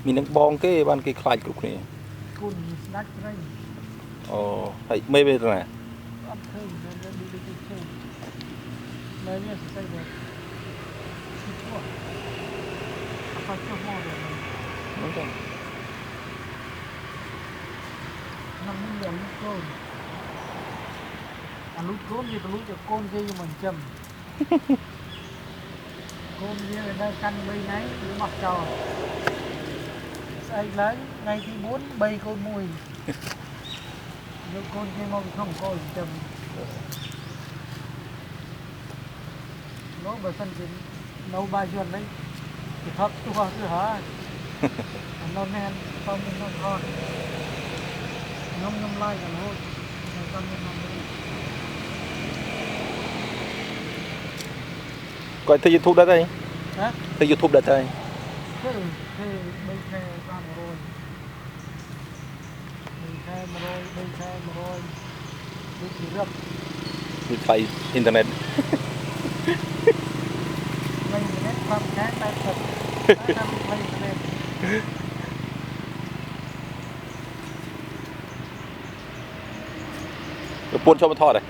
มีนังบองเก้บ้านเก้คลายกรุกนี่ คุณนักเร่ง อ๋อไอ้ไม่เป็นไร อันเคยเดินดูดูเคยเลยเนี่ยใส่แบบคิดว่าเขาชอบมองแบบนี้ นั่นก็ น้ำมันเหลืองโกนอันลูกโกนนี่เป็นลูกจะโกนที่เหมือนจำโกนนี่ได้กันใบไหนหรือหมักจอใส่เลยในที่บุ้นใบโกนมวยลูกโกนที่มองช่องโกนจำnó bởi phân thì nấu ba chuột đấy thì thấp tu hoa cứ hả nó men không nó ngon ngâm ngâm lai cả thôi nó con ngâm ngâm đấy ก็ที่ YouTube ได้ hả ที่ YouTube ได้ thế thế bây khe ra mà rồi bây khe mà rồi bây khe mà rồi bây chỉ rập มีไฟอินเทอร์เน็ต bây nétความแข็งได้thật năm bây lên ปวนชมมาทอดเลย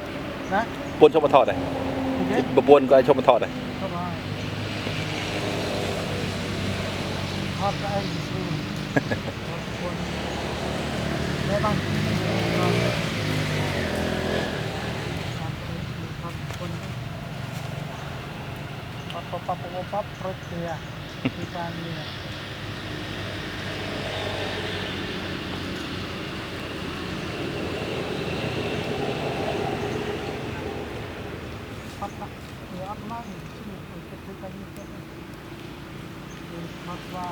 hả ปวนชมมาทอดเลย thì thế ปวนก็ไอ้ชมมาทอดเลย không ai hot ra anh ừ. Quân để bằng pop perut dia kita lihat apa ya apa lagi sini kita lihat matwa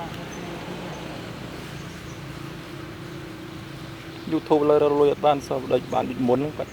YouTube លើរលួយអត់បានសោះដូចបានដូចមុនហ្នឹងគាត់